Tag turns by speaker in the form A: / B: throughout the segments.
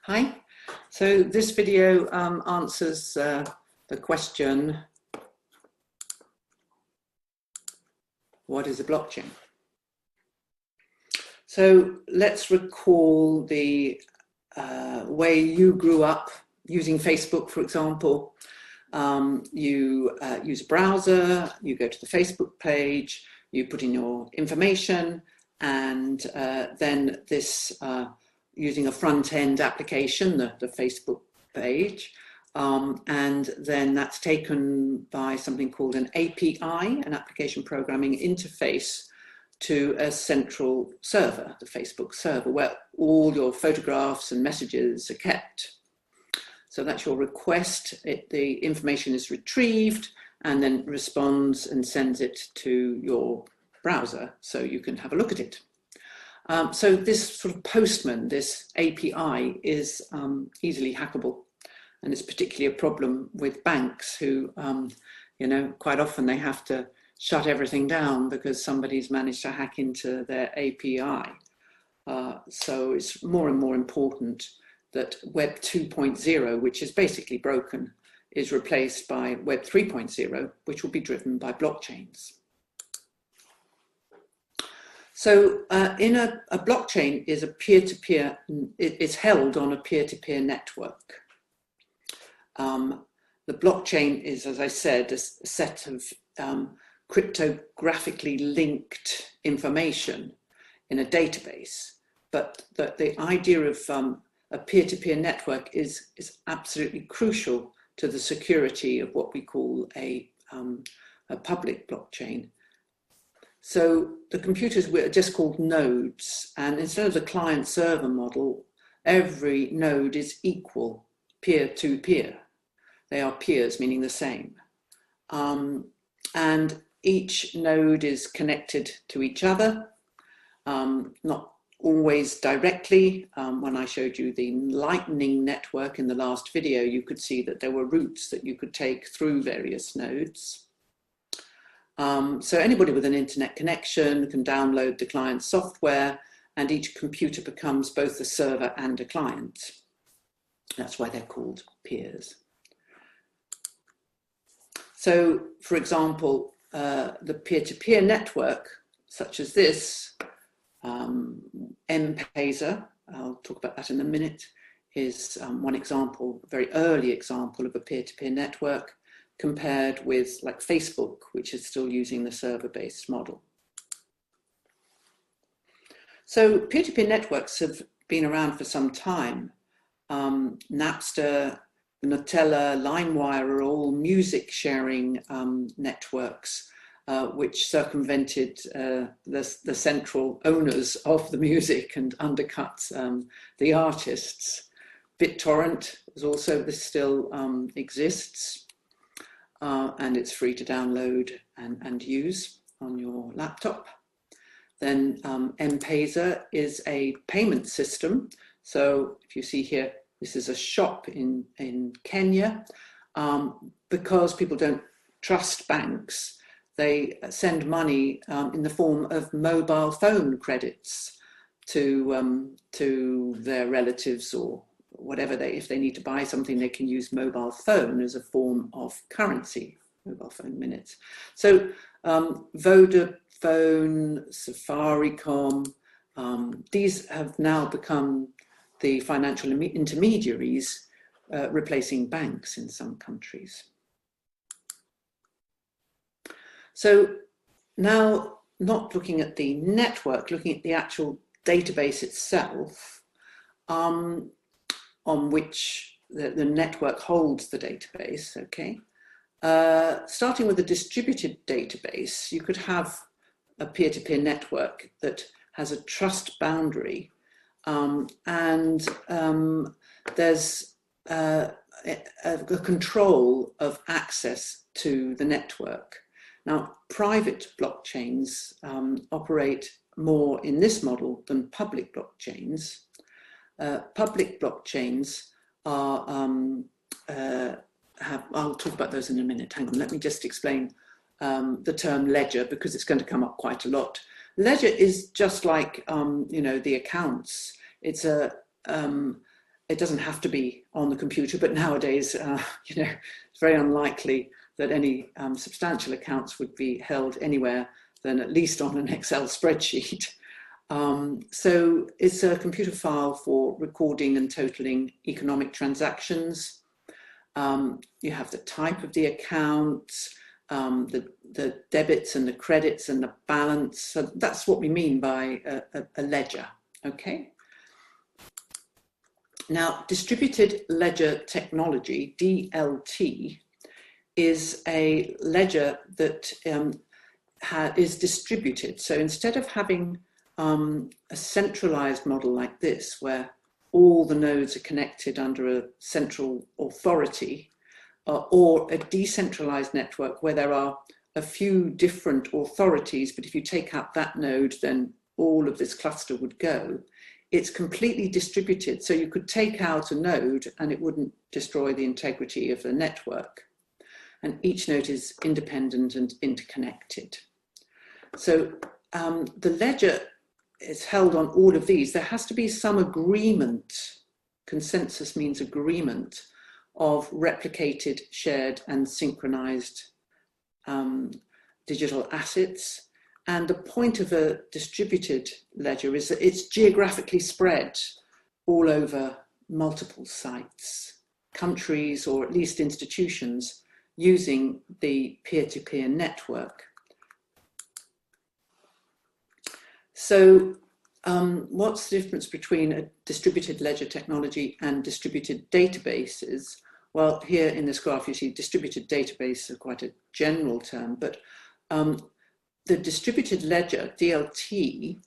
A: Hi, so this video answers the question, what is a blockchain? So let's recall the way you grew up using Facebook, for example. You use a browser, you go to the Facebook page, you put in your information, and then this using a front-end application, the Facebook page, and then that's taken by something called an API, an application programming interface, to a central server, the Facebook server, where all your photographs and messages are kept. So that's your request. The information is retrieved and then responds and sends it to your browser so you can have a look at it. So this sort of postman, this API, is easily hackable, and it's particularly a problem with banks who, quite often they have to shut everything down because somebody's managed to hack into their API. So it's more and more important that Web 2.0, which is basically broken, is replaced by Web 3.0, which will be driven by blockchains. So in a blockchain is a peer-to-peer, it's held on a peer-to-peer network. The blockchain is, as I said, a set of cryptographically linked information in a database. But the idea of a peer-to-peer network is absolutely crucial to the security of what we call a public blockchain. So the computers were just called nodes, and instead of the client-server model, every node is equal, peer-to-peer. They are peers, meaning the same. And each node is connected to each other, not always directly. When I showed you the Lightning network in the last video, you could see that there were routes that you could take through various nodes. So anybody with an internet connection can download the client software, and each computer becomes both a server and a client. That's why they're called peers. So, for example, the peer-to-peer network, such as this, M-Pesa, I'll talk about that in a minute, is one example, a very early example of a peer-to-peer network, compared with like Facebook, which is still using the server-based model. So peer-to-peer networks have been around for some time. Napster, Nutella, LimeWire are all music sharing networks which circumvented the central owners of the music and undercut the artists. BitTorrent is also, this still exists. And it's free to download and use on your laptop. Then M-Pesa is a payment system. So if you see here, this is a shop in Kenya. Because people don't trust banks, they send money in the form of mobile phone credits to their relatives or whatever if they need to buy something, they can use mobile phone as a form of currency, mobile phone minutes. So Vodafone, Safaricom, these have now become the financial intermediaries replacing banks in some countries. So now, not looking at the network, looking at the actual database itself, on which the network holds the database, okay? Starting with a distributed database, you could have a peer-to-peer network that has a trust boundary, and there's a control of access to the network. Now, private blockchains operate more in this model than public blockchains. Public blockchains are, I'll talk about those in a minute. Hang on, let me just explain the term ledger because it's going to come up quite a lot. Ledger is just like, the accounts. It's it doesn't have to be on the computer, but nowadays, you know, it's very unlikely that any substantial accounts would be held anywhere than at least on an Excel spreadsheet. So it's a computer file for recording and totaling economic transactions. You have the type of the account, the debits and the credits and the balance. So that's what we mean by a ledger, okay? Now, distributed ledger technology, DLT, is a ledger that is distributed. So instead of having a centralized model like this, where all the nodes are connected under a central authority, or a decentralized network where there are a few different authorities, but if you take out that node, then all of this cluster would go. It's completely distributed, so you could take out a node and it wouldn't destroy the integrity of the network. And each node is independent and interconnected. So the ledger is held on all of these. There has to be some agreement. Consensus means agreement of replicated, shared, and synchronized digital assets. And the point of a distributed ledger is that it's geographically spread all over multiple sites, countries, or at least institutions using the peer-to-peer network. So what's the difference between a distributed ledger technology and distributed databases? Well, here in this graph, you see distributed database is quite a general term, but the distributed ledger, DLT,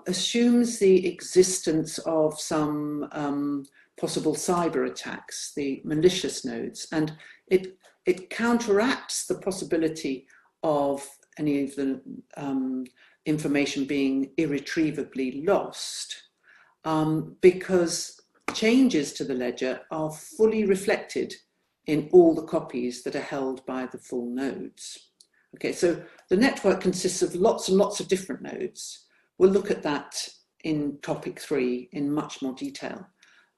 A: assumes the existence of some possible cyber attacks, the malicious nodes, and it counteracts the possibility of any of the information being irretrievably lost because changes to the ledger are fully reflected in all the copies that are held by the full nodes. Okay, so the network consists of lots and lots of different nodes. We'll look at that in topic 3 in much more detail,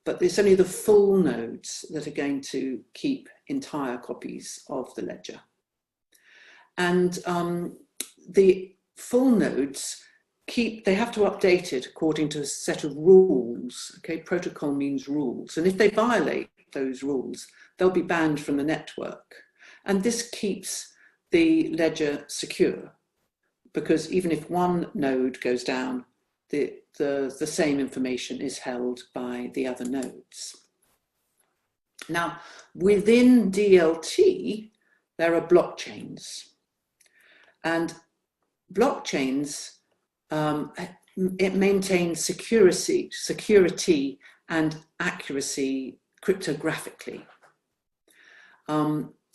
A: but it's only the full nodes that are going to keep entire copies of the ledger. And the full nodes they have to update it according to a set of rules. Okay, protocol means rules. And if they violate those rules, they'll be banned from the network. And this keeps the ledger secure, because even if one node goes down, the same information is held by the other nodes. Now, within DLT, there are blockchains. And blockchains, it maintains security and accuracy cryptographically.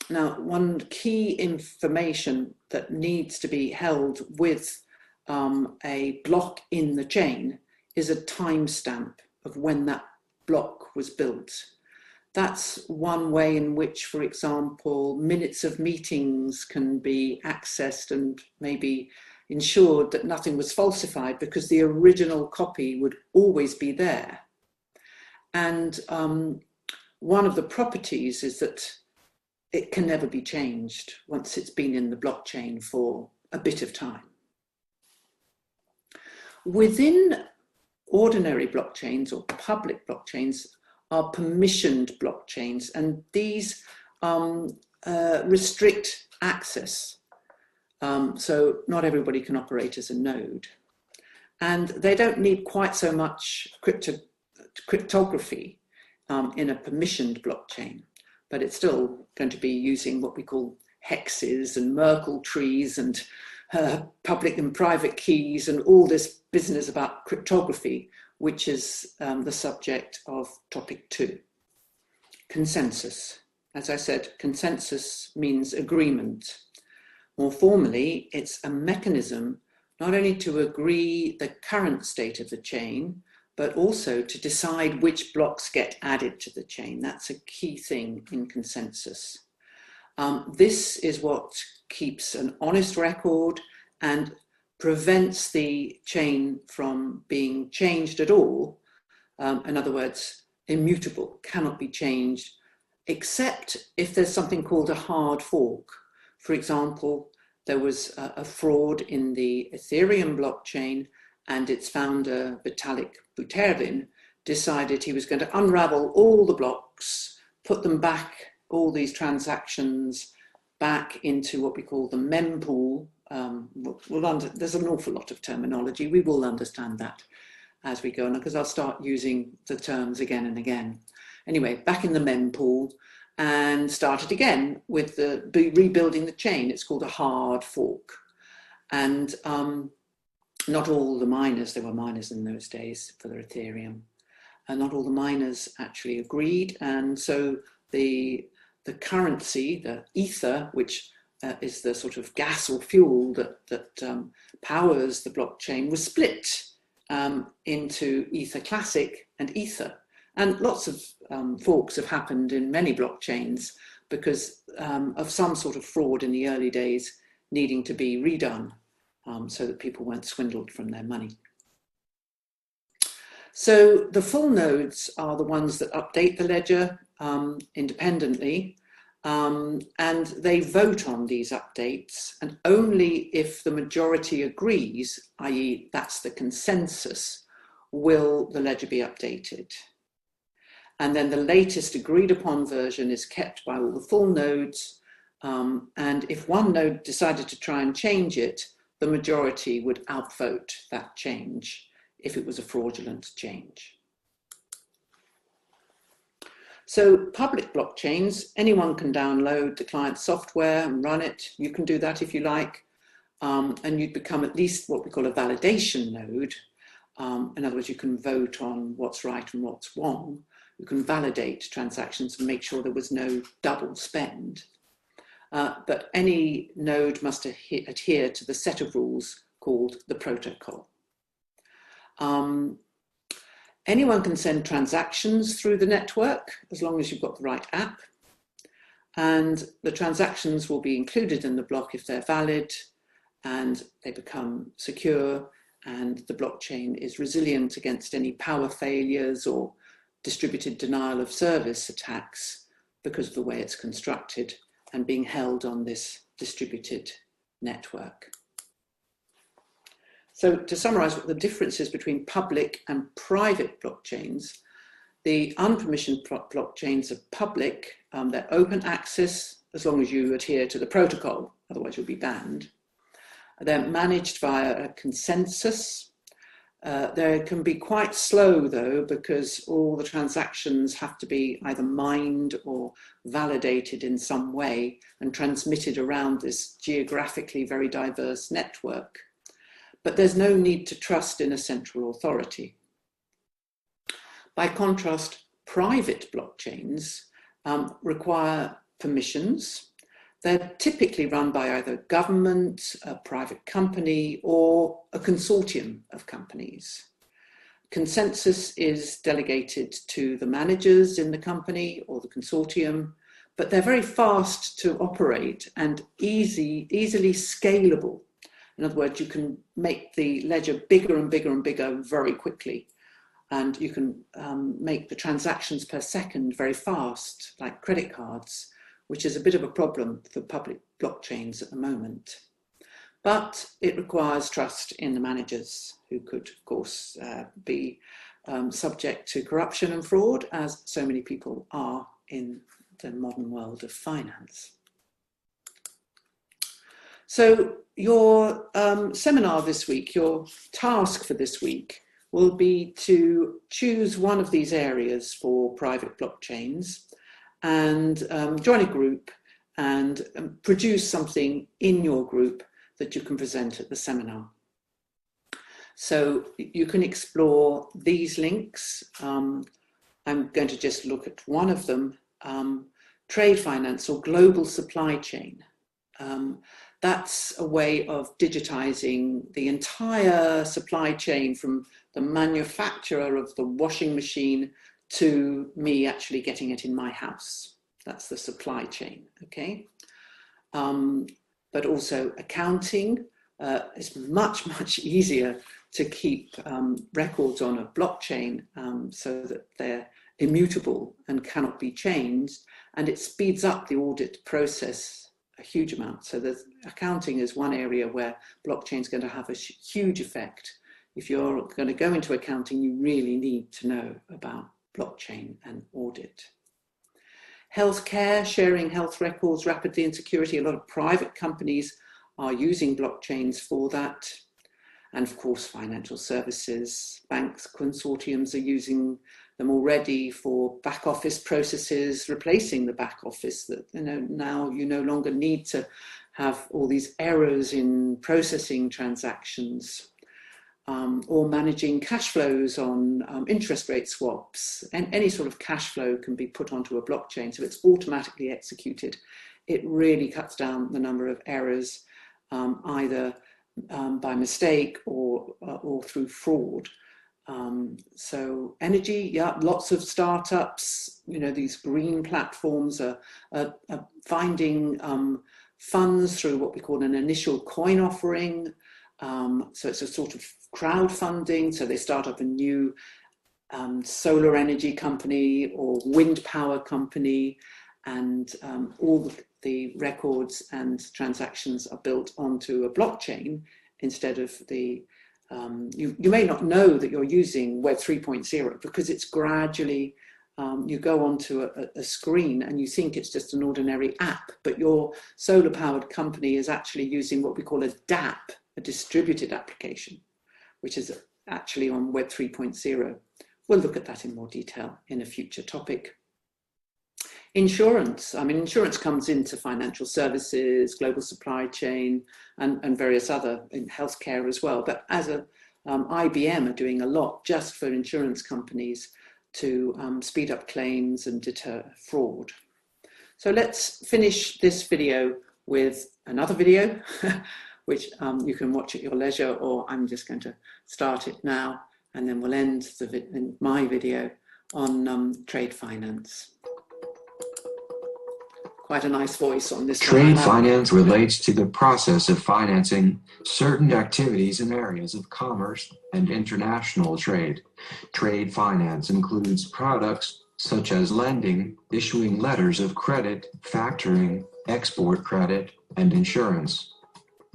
A: Now, one key information that needs to be held with a block in the chain is a timestamp of when that block was built. That's one way in which, for example, minutes of meetings can be accessed and maybe ensured that nothing was falsified, because the original copy would always be there. And one of the properties is that it can never be changed once it's been in the blockchain for a bit of time. Within ordinary blockchains or public blockchains are permissioned blockchains, and these restrict access. So not everybody can operate as a node. And they don't need quite so much cryptography in a permissioned blockchain, but it's still going to be using what we call hexes and Merkle trees and public and private keys and all this business about cryptography, which is the subject of topic 2. Consensus. As I said, consensus means agreement. More formally, it's a mechanism not only to agree the current state of the chain, but also to decide which blocks get added to the chain. That's a key thing in consensus. This is what keeps an honest record and prevents the chain from being changed at all. In other words, immutable, cannot be changed, except if there's something called a hard fork. For example, there was a fraud in the Ethereum blockchain, and its founder, Vitalik Buterin, decided he was going to unravel all the blocks, put them back, all these transactions back into what we call the mempool. There's an awful lot of terminology. We will understand that as we go on, because I'll start using the terms again and again. Anyway, back in the mempool, and started again with rebuilding the chain. It's called a hard fork. And not all the miners, there were miners in those days for the Ethereum, and not all the miners actually agreed. And so the currency, the ether, which is the sort of gas or fuel that powers the blockchain, was split into Ether Classic and Ether. And lots of forks have happened in many blockchains because of some sort of fraud in the early days needing to be redone so that people weren't swindled from their money. So the full nodes are the ones that update the ledger independently, and they vote on these updates, and only if the majority agrees, i.e. that's the consensus, will the ledger be updated. And then the latest agreed upon version is kept by all the full nodes. And if one node decided to try and change it, the majority would outvote that change if it was a fraudulent change. So public blockchains, anyone can download the client software and run it. You can do that if you like. And you'd become at least what we call a validation node. In other words, you can vote on what's right and what's wrong. You can validate transactions and make sure there was no double spend. But any node must adhere to the set of rules called the protocol. Anyone can send transactions through the network as long as you've got the right app. And the transactions will be included in the block if they're valid and they become secure, and the blockchain is resilient against any power failures or distributed denial of service attacks because of the way it's constructed and being held on this distributed network. So to summarize what the difference is between public and private blockchains, the unpermissioned blockchains are public, they're open access as long as you adhere to the protocol, otherwise you'll be banned. They're managed via a consensus. They can be quite slow though, because all the transactions have to be either mined or validated in some way and transmitted around this geographically very diverse network. But there's no need to trust in a central authority. By contrast, private blockchains require permissions. They're typically run by either government, a private company, or a consortium of companies. Consensus is delegated to the managers in the company or the consortium, but they're very fast to operate and easily scalable. In other words, you can make the ledger bigger and bigger and bigger very quickly. And you can make the transactions per second very fast, like credit cards, which is a bit of a problem for public blockchains at the moment. But it requires trust in the managers, who could, of course, be subject to corruption and fraud, as so many people are in the modern world of finance. So your seminar this week, your task for this week, will be to choose one of these areas for private blockchains and join a group and produce something in your group that you can present at the seminar. So you can explore these links. I'm going to just look at one of them, trade finance or global supply chain. That's a way of digitizing the entire supply chain from the manufacturer of the washing machine to me actually getting it in my house. That's the supply chain, okay? But also accounting is much, much easier to keep records on a blockchain so that they're immutable and cannot be changed, and it speeds up the audit process a huge amount. So there's, accounting is one area where blockchain is going to have a huge effect. If you're going to go into accounting, you really need to know about blockchain and audit. Healthcare, sharing health records rapidly and security. A lot of private companies are using blockchains for that. And of course, financial services, banks, consortiums are using them already for back office processes, replacing the back office that, now you no longer need to have all these errors in processing transactions. Or managing cash flows on interest rate swaps, and any sort of cash flow can be put onto a blockchain, so it's automatically executed. It really cuts down the number of errors, either by mistake or through fraud. So energy, yeah, lots of startups, these green platforms are finding funds through what we call an initial coin offering. So it's a sort of crowdfunding. So they start up a new solar energy company or wind power company, and all the records and transactions are built onto a blockchain instead of the, you may not know that you're using Web 3.0 because it's gradually, you go onto a screen and you think it's just an ordinary app, but your solar powered company is actually using what we call a DApp, a distributed application, which is actually on Web 3.0. We'll look at that in more detail in a future topic. Insurance. Insurance comes into financial services, global supply chain, and various other, in healthcare as well. But as IBM are doing a lot just for insurance companies to speed up claims and deter fraud. So let's finish this video with another video, which you can watch at your leisure, or I'm just going to start it now, and then we'll end my video on trade finance. Quite a nice voice on this.
B: Trade finance relates to the process of financing certain activities in areas of commerce and international trade. Trade finance includes products such as lending, issuing letters of credit, factoring, export credit, and insurance.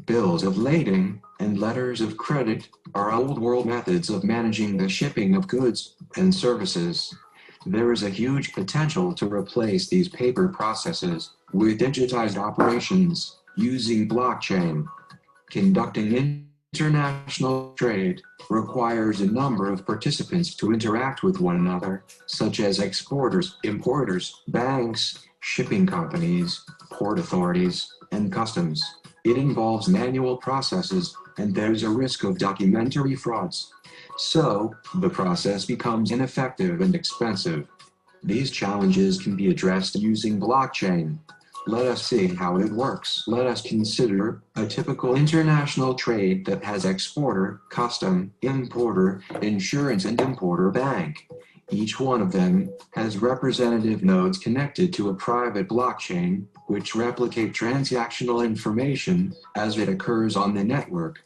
B: Bills of lading and letters of credit are old world methods of managing the shipping of goods and services. There is a huge potential to replace these paper processes with digitized operations using blockchain. Conducting international trade requires a number of participants to interact with one another, such as exporters, importers, banks, shipping companies, port authorities, and customs. It involves manual processes, and there's a risk of documentary frauds. So, the process becomes ineffective and expensive. These challenges can be addressed using blockchain. Let us see how it works. Let us consider a typical international trade that has exporter, custom, importer, insurance, and importer bank. Each one of them has representative nodes connected to a private blockchain, which replicate transactional information as it occurs on the network.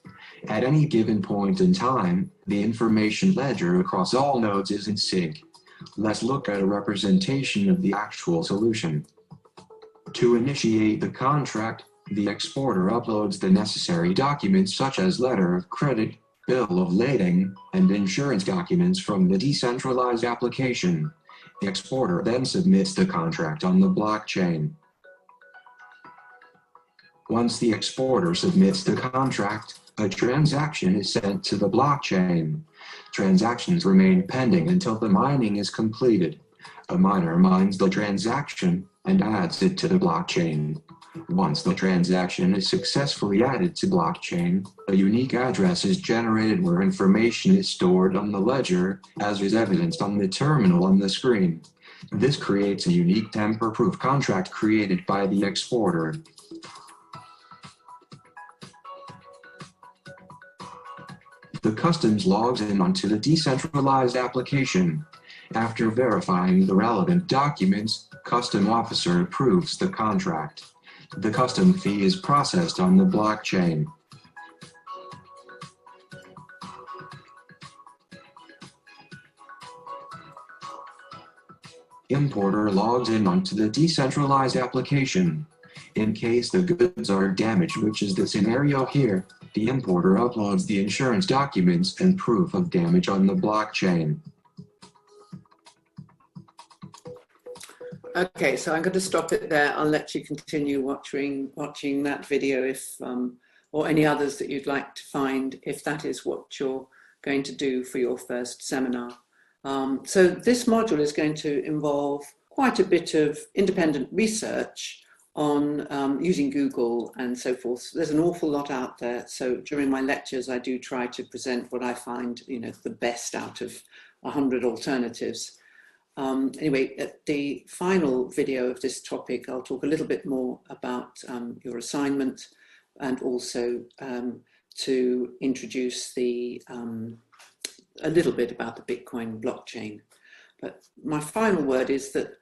B: At any given point in time, the information ledger across all nodes is in sync. Let's look at a representation of the actual solution. To initiate the contract, the exporter uploads the necessary documents such as letter of credit, bill of lading, and insurance documents from the decentralized application. The exporter then submits the contract on the blockchain. Once the exporter submits the contract, a transaction is sent to the blockchain. Transactions remain pending until the mining is completed. A miner mines the transaction and adds it to the blockchain. Once the transaction is successfully added to blockchain, a unique address is generated where information is stored on the ledger, as is evidenced on the terminal on the screen. This creates a unique tamper-proof contract created by the exporter. The customs logs in onto the decentralized application. After verifying the relevant documents, custom officer approves the contract. The custom fee is processed on the blockchain. importer logs in onto the decentralized application. In case the goods are damaged, which is the scenario here, the importer uploads the insurance documents and proof of damage on the blockchain.
A: Okay, so I'm going to stop it there. I'll let you continue watching that video if, or any others that you'd like to find, if that is what you're going to do for your first seminar. So this module is going to involve quite a bit of independent research on using Google and so forth. There's an awful lot out there. So during my lectures, I do try to present what I find, the best out of 100 alternatives. Anyway, at the final video of this topic, I'll talk a little bit more about your assignment and also to introduce a little bit about the Bitcoin blockchain. But my final word is that,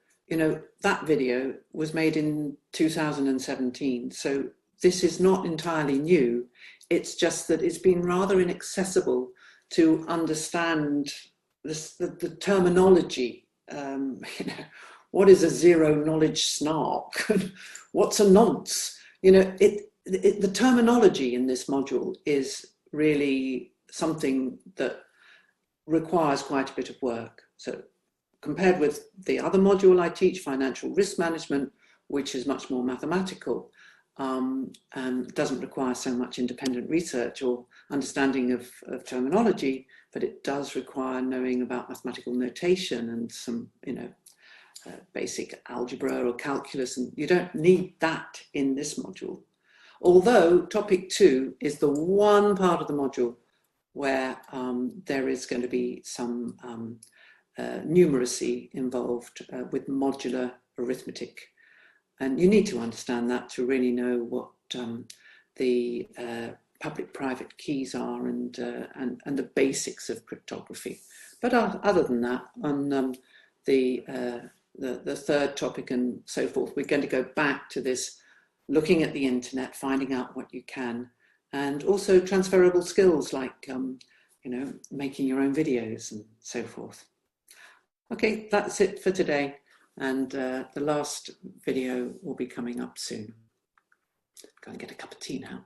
A: that video was made in 2017. So this is not entirely new. It's just that it's been rather inaccessible to understand the terminology. What is a zero knowledge snark? What's a nonce? The terminology in this module is really something that requires quite a bit of work. So compared with the other module I teach, financial risk management, which is much more mathematical and doesn't require so much independent research or understanding of terminology, but it does require knowing about mathematical notation and some, basic algebra or calculus, and you don't need that in this module. Although topic 2 is the one part of the module where there is going to be some numeracy involved with modular arithmetic. And you need to understand that to really know what the public-private keys are and the basics of cryptography. But other than that, on the third topic and so forth, we're going to go back to this, looking at the internet, finding out what you can, and also transferable skills like, making your own videos and so forth. Okay, that's it for today. And the last video will be coming up soon. Go and get a cup of tea now.